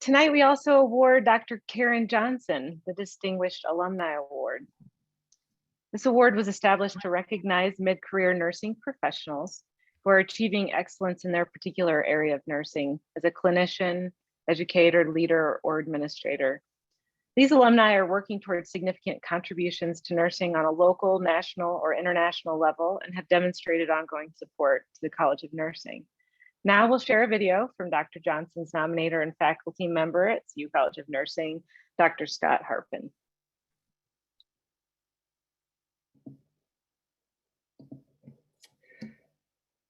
Tonight, we also award Dr. Karen Johnson the Distinguished Alumni Award. This award was established to recognize mid-career nursing professionals who are achieving excellence in their particular area of nursing as a clinician, educator, leader, or administrator. These alumni are working towards significant contributions to nursing on a local, national, or international level and have demonstrated ongoing support to the College of Nursing. Now we'll share a video from Dr. Johnson's nominator and faculty member at CU College of Nursing, Dr. Scott Harpin.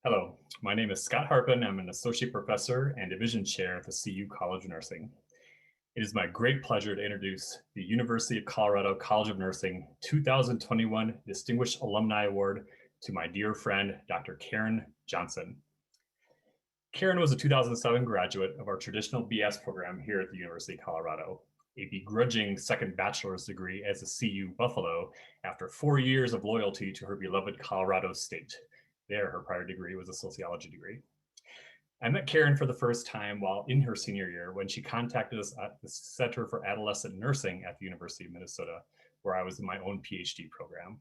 Hello, my name is Scott Harpin. I'm an associate professor and division chair at the CU College of Nursing. It is my great pleasure to introduce the University of Colorado College of Nursing 2021 Distinguished Alumni Award to my dear friend, Dr. Karen Johnson. Karen was a 2007 graduate of our traditional BS program here at the University of Colorado, a begrudging second bachelor's degree as a CU Buffalo after 4 years of loyalty to her beloved Colorado state. There, her prior degree was a sociology degree. I met Karen for the first time while in her senior year when she contacted us at the Center for Adolescent Nursing at the University of Minnesota, where I was in my own PhD program.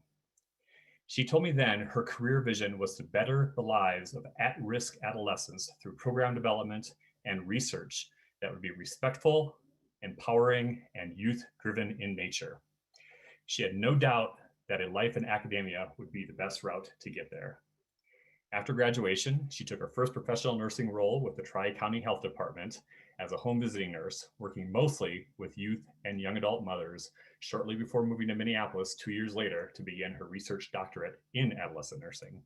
She told me then her career vision was to better the lives of at-risk adolescents through program development and research that would be respectful, empowering, and youth-driven in nature. She had no doubt that a life in academia would be the best route to get there. After graduation, she took her first professional nursing role with the Tri-County Health Department as a home visiting nurse, working mostly with youth and young adult mothers, shortly before moving to Minneapolis 2 years later to begin her research doctorate in adolescent nursing.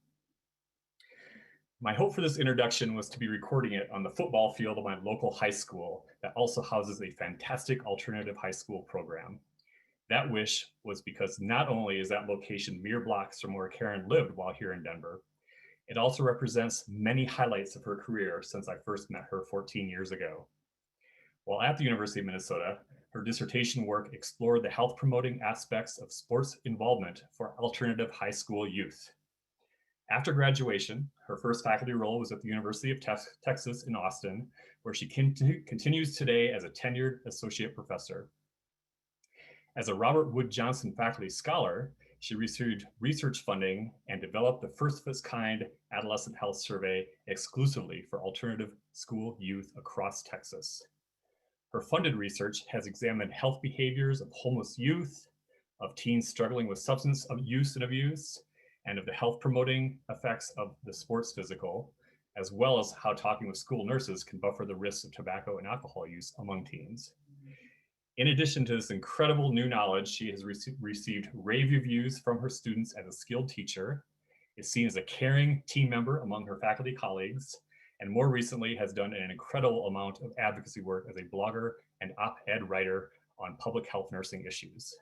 My hope for this introduction was to be recording it on the football field of my local high school that also houses a fantastic alternative high school program. That wish was because not only is that location mere blocks from where Karen lived while here in Denver, it also represents many highlights of her career since I first met her 14 years ago. While at the University of Minnesota, her dissertation work explored the health promoting aspects of sports involvement for alternative high school youth. After graduation, her first faculty role was at the University of Texas in Austin, where she continues today as a tenured associate professor. As a Robert Wood Johnson faculty scholar, she received research funding and developed the first of its kind adolescent health survey exclusively for alternative school youth across Texas. Her funded research has examined health behaviors of homeless youth, of teens struggling with substance use and abuse, and of the health promoting effects of the sports physical, as well as how talking with school nurses can buffer the risks of tobacco and alcohol use among teens. In addition to this incredible new knowledge, she has received rave reviews from her students as a skilled teacher, is seen as a caring team member among her faculty colleagues, and more recently has done an incredible amount of advocacy work as a blogger and op-ed writer on public health nursing issues.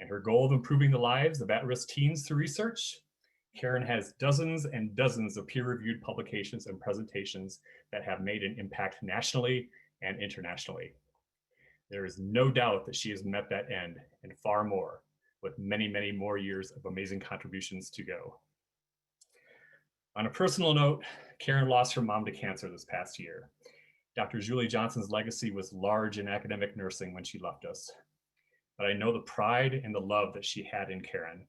And her goal of improving the lives of at-risk teens through research, Karen has dozens and dozens of peer-reviewed publications and presentations that have made an impact nationally and internationally. There is no doubt that she has met that end and far more, with many, many more years of amazing contributions to go. On a personal note, Karen lost her mom to cancer this past year. Dr. Julie Johnson's legacy was large in academic nursing when she left us, but I know the pride and the love that she had in Karen.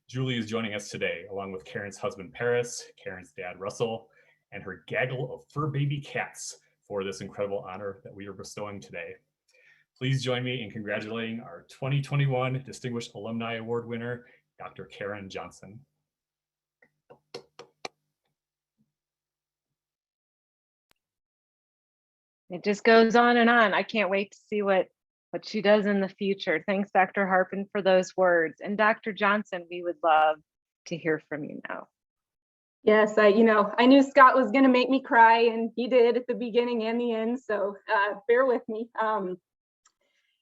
Julie is joining us today, along with Karen's husband, Paris, Karen's dad, Russell, and her gaggle of fur baby cats for this incredible honor that we are bestowing today. Please join me in congratulating our 2021 Distinguished Alumni Award winner, Dr. Karen Johnson. It just goes on and on. I can't wait to see what she does in the future. Thanks, Dr. Harpin, for those words. And Dr. Johnson, we would love to hear from you now. Yes, I knew Scott was going to make me cry, and he did at the beginning and the end, so bear with me.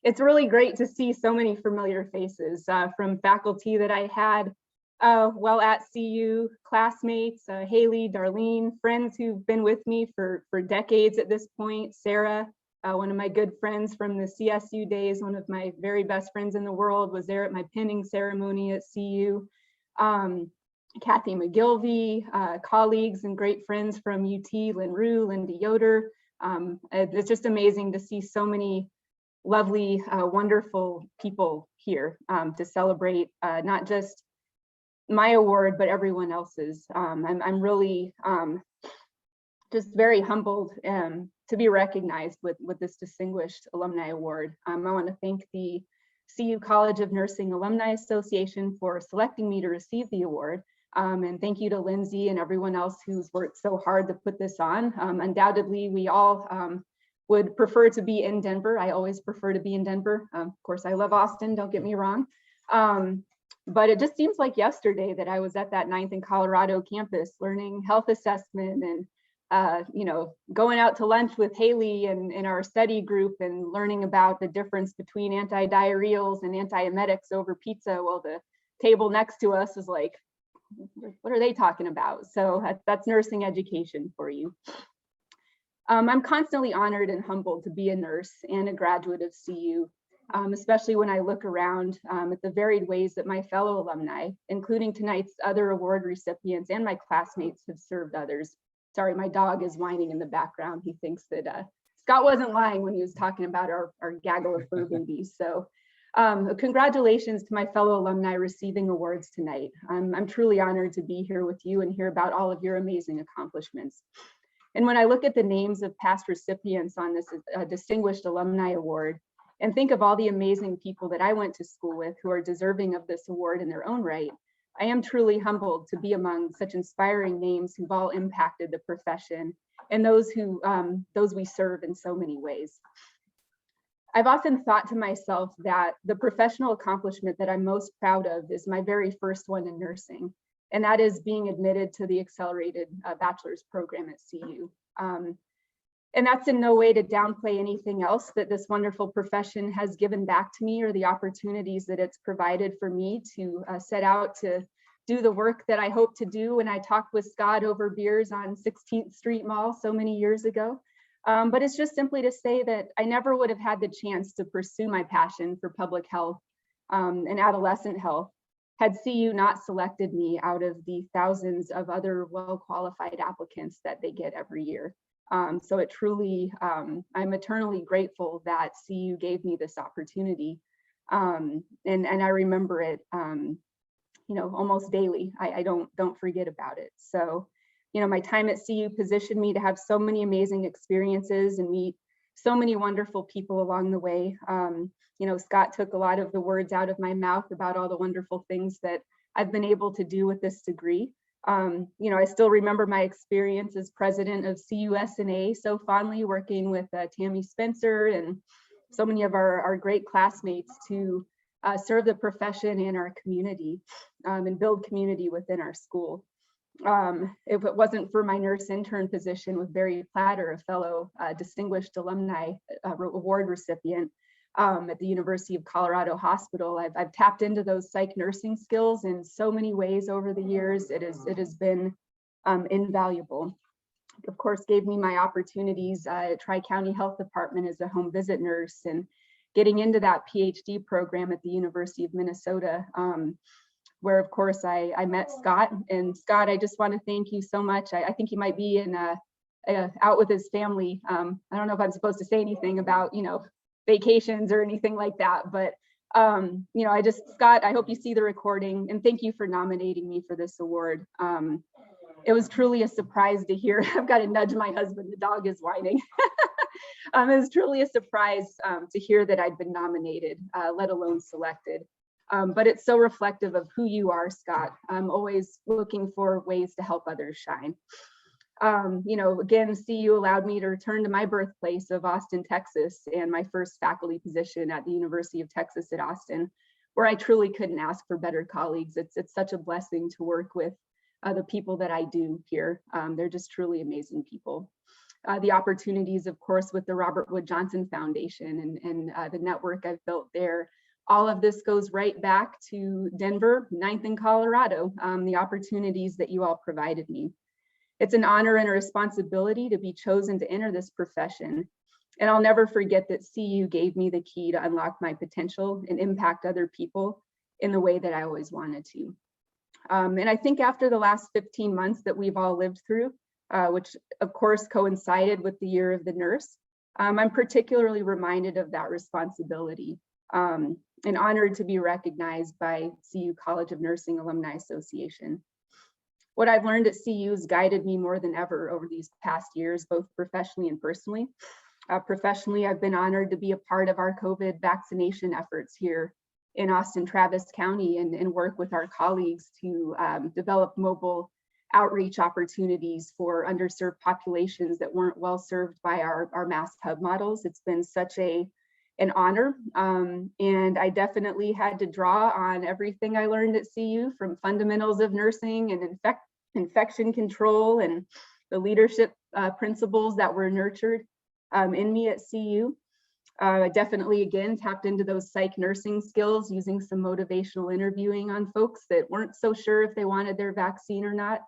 It's really great to see so many familiar faces from faculty that I had while at CU, classmates, Haley, Darlene, friends who've been with me for decades at this point, Sarah, one of my good friends from the CSU days, one of my very best friends in the world, was there at my pinning ceremony at CU. Kathy McGilvey, colleagues and great friends from UT, Lynn Rue, Linda Yoder, It's just amazing to see so many lovely, wonderful people here to celebrate not just my award, but everyone else's. I'm really just very humbled to be recognized with this Distinguished Alumni Award. I want to thank the CU College of Nursing Alumni Association for selecting me to receive the award. And thank you to Lindsay and everyone else who's worked so hard to put this on. Undoubtedly, we all would prefer to be in Denver. I always prefer to be in Denver. Of course, I love Austin, don't get me wrong. But it just seems like yesterday that I was at that 9th and Colorado campus learning health assessment and going out to lunch with Haley and in our study group and learning about the difference between antidiarrheals and antiemetics over pizza, while the table next to us is like, what are they talking about? So that's nursing education for you. I'm constantly honored and humbled to be a nurse and a graduate of CU, especially when I look around at the varied ways that my fellow alumni, including tonight's other award recipients and my classmates, have served others. Sorry, my dog is whining in the background. He thinks that Scott wasn't lying when he was talking about our gaggle of fur babies. So congratulations to my fellow alumni receiving awards tonight. I'm truly honored to be here with you and hear about all of your amazing accomplishments. And when I look at the names of past recipients on this Distinguished Alumni Award and think of all the amazing people that I went to school with who are deserving of this award in their own right, I am truly humbled to be among such inspiring names who've all impacted the profession and those we serve in so many ways. I've often thought to myself that the professional accomplishment that I'm most proud of is my very first one in nursing, and that is being admitted to the accelerated bachelor's program at CU. And that's in no way to downplay anything else that this wonderful profession has given back to me or the opportunities that it's provided for me to set out to do the work that I hope to do when I talked with Scott over beers on 16th Street Mall so many years ago. But it's just simply to say that I never would have had the chance to pursue my passion for public health and adolescent health had CU not selected me out of the thousands of other well-qualified applicants that they get every year. So it truly, I'm eternally grateful that CU gave me this opportunity. And I remember it, almost daily. I don't forget about it. So, my time at CU positioned me to have so many amazing experiences and meet so many wonderful people along the way. Scott took a lot of the words out of my mouth about all the wonderful things that I've been able to do with this degree. I still remember my experience as president of CUSNA so fondly, working with Tammy Spencer and so many of our great classmates to serve the profession and our community and build community within our school. If it wasn't for my nurse intern position with Barry Platter, a fellow Distinguished Alumni Award recipient at the University of Colorado Hospital, I've tapped into those psych nursing skills in so many ways over the years. It has been invaluable. Of course, gave me my opportunities at Tri-County Health Department as a home visit nurse and getting into that PhD program at the University of Minnesota, where of course I met Scott. And Scott, I just want to thank you so much. I think he might be in out with his family. I don't know if I'm supposed to say anything about, vacations or anything like that, but Scott, I hope you see the recording, and thank you for nominating me for this award. It was truly a surprise to hear. I've got to nudge my husband, the dog is whining. It was truly a surprise to hear that I'd been nominated, let alone selected. But it's so reflective of who you are, Scott. I'm always looking for ways to help others shine. Again, CU allowed me to return to my birthplace of Austin, Texas, and my first faculty position at the University of Texas at Austin, where I truly couldn't ask for better colleagues. It's such a blessing to work with the people that I do here. They're just truly amazing people. The opportunities, of course, with the Robert Wood Johnson Foundation and the network I've built there. All of this goes right back to Denver, 9th and Colorado, the opportunities that you all provided me. It's an honor and a responsibility to be chosen to enter this profession. And I'll never forget that CU gave me the key to unlock my potential and impact other people in the way that I always wanted to. And I think after the last 15 months that we've all lived through, which of course coincided with the Year of the Nurse, I'm particularly reminded of that responsibility and honored to be recognized by CU College of Nursing Alumni Association. What I've learned at CU has guided me more than ever over these past years, both professionally and personally. Professionally, I've been honored to be a part of our COVID vaccination efforts here in Austin Travis County and work with our colleagues to develop mobile outreach opportunities for underserved populations that weren't well served by our mass hub models. It's been such an honor, and I definitely had to draw on everything I learned at CU, from fundamentals of nursing and infection control and the leadership principles that were nurtured in me at CU. I definitely, again, tapped into those psych nursing skills, using some motivational interviewing on folks that weren't so sure if they wanted their vaccine or not.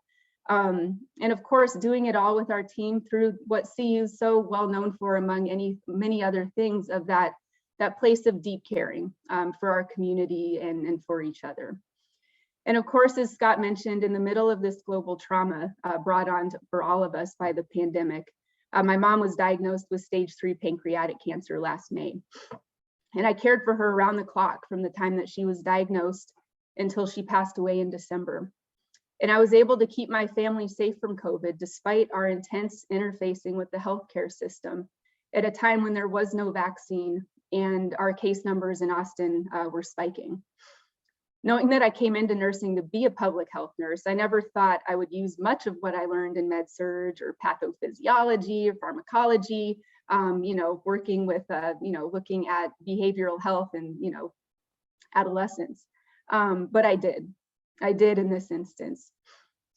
And of course, doing it all with our team through what CU is so well known for, among many other things, of that place of deep caring for our community and for each other. And of course, as Scott mentioned, in the middle of this global trauma brought on for all of us by the pandemic, my mom was diagnosed with stage 3 pancreatic cancer last May. And I cared for her around the clock from the time that she was diagnosed until she passed away in December. And I was able to keep my family safe from COVID despite our intense interfacing with the healthcare system at a time when there was no vaccine and our case numbers in Austin were spiking. Knowing that I came into nursing to be a public health nurse, I never thought I would use much of what I learned in med surg or pathophysiology or pharmacology, working with, looking at behavioral health and, adolescents. But I did in this instance.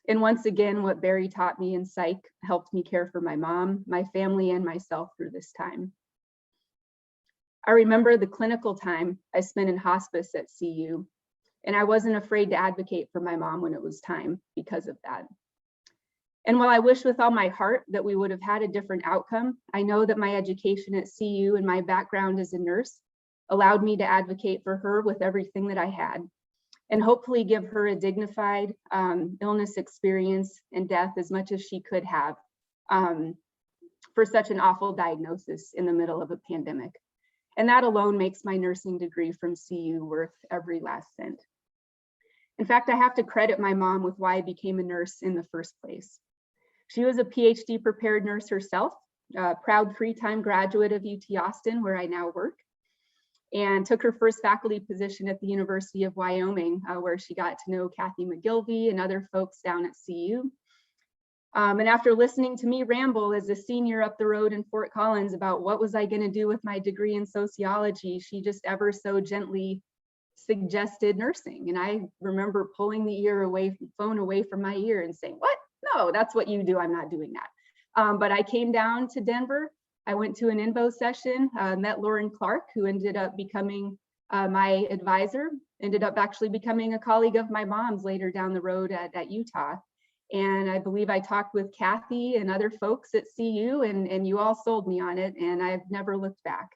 And once again, what Barry taught me in psych helped me care for my mom, my family, and myself through this time. I remember the clinical time I spent in hospice at CU, and I wasn't afraid to advocate for my mom when it was time because of that. And while I wish with all my heart that we would have had a different outcome, I know that my education at CU and my background as a nurse allowed me to advocate for her with everything that I had, and hopefully give her a dignified illness experience and death as much as she could have for such an awful diagnosis in the middle of a pandemic. And that alone makes my nursing degree from CU worth every last cent. In fact, I have to credit my mom with why I became a nurse in the first place. She was a PhD prepared nurse herself, a proud 3-time graduate of UT Austin, where I now work, and took her first faculty position at the University of Wyoming, where she got to know Kathy McGilvey and other folks down at CU. And after listening to me ramble as a senior up the road in Fort Collins about what was I going to do with my degree in sociology, she just ever so gently suggested nursing. And I remember pulling the phone away from my ear and saying, "What? No, that's what you do. I'm not doing that." But I came down to Denver. I went to an INVO session, met Lauren Clark, who ended up becoming my advisor, ended up actually becoming a colleague of my mom's later down the road at Utah. And I believe I talked with Kathy and other folks at CU, and you all sold me on it, and I've never looked back.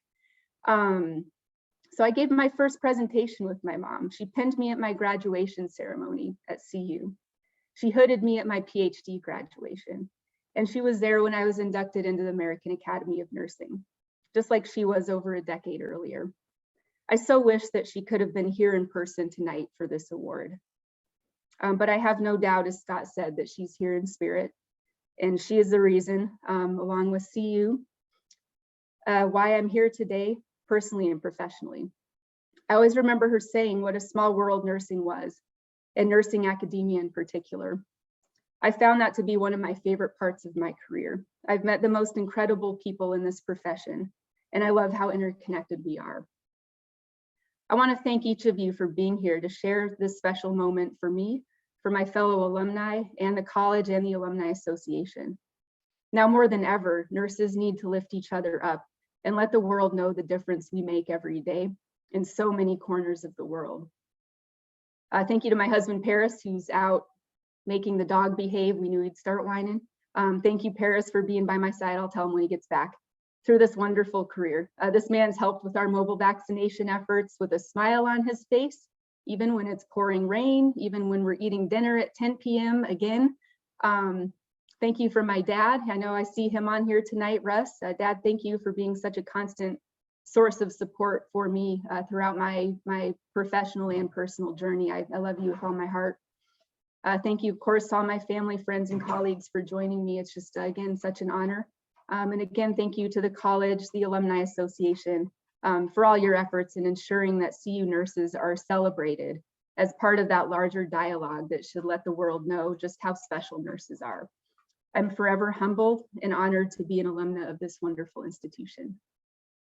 So I gave my first presentation with my mom. She pinned me at my graduation ceremony at CU. She hooded me at my PhD graduation. And she was there when I was inducted into the American Academy of Nursing, just like she was over a decade earlier. I so wish that she could have been here in person tonight for this award. But I have no doubt, as Scott said, that she's here in spirit. And she is the reason, along with CU, why I'm here today, personally and professionally. I always remember her saying what a small world nursing was, and nursing academia in particular. I found that to be one of my favorite parts of my career. I've met the most incredible people in this profession, and I love how interconnected we are. I want to thank each of you for being here to share this special moment for me, for my fellow alumni, and the college and the Alumni Association. Now more than ever, nurses need to lift each other up and let the world know the difference we make every day in so many corners of the world. Thank you to my husband, Paris, who's out making the dog behave. We knew he'd start whining. Thank you, Paris, for being by my side. I'll tell him when he gets back through this wonderful career. This man's helped with our mobile vaccination efforts with a smile on his face, even when it's pouring rain, even when we're eating dinner at 10 p.m. again. Thank you for my dad. I know I see him on here tonight, Russ. Dad, thank you for being such a constant source of support for me throughout my professional and personal journey. I love you with all my heart. Thank you, of course, to all my family, friends, and colleagues for joining me. It's just, again, such an honor. And again, thank you to the college, the Alumni Association, for all your efforts in ensuring that CU nurses are celebrated as part of that larger dialogue that should let the world know just how special nurses are. I'm forever humbled and honored to be an alumna of this wonderful institution.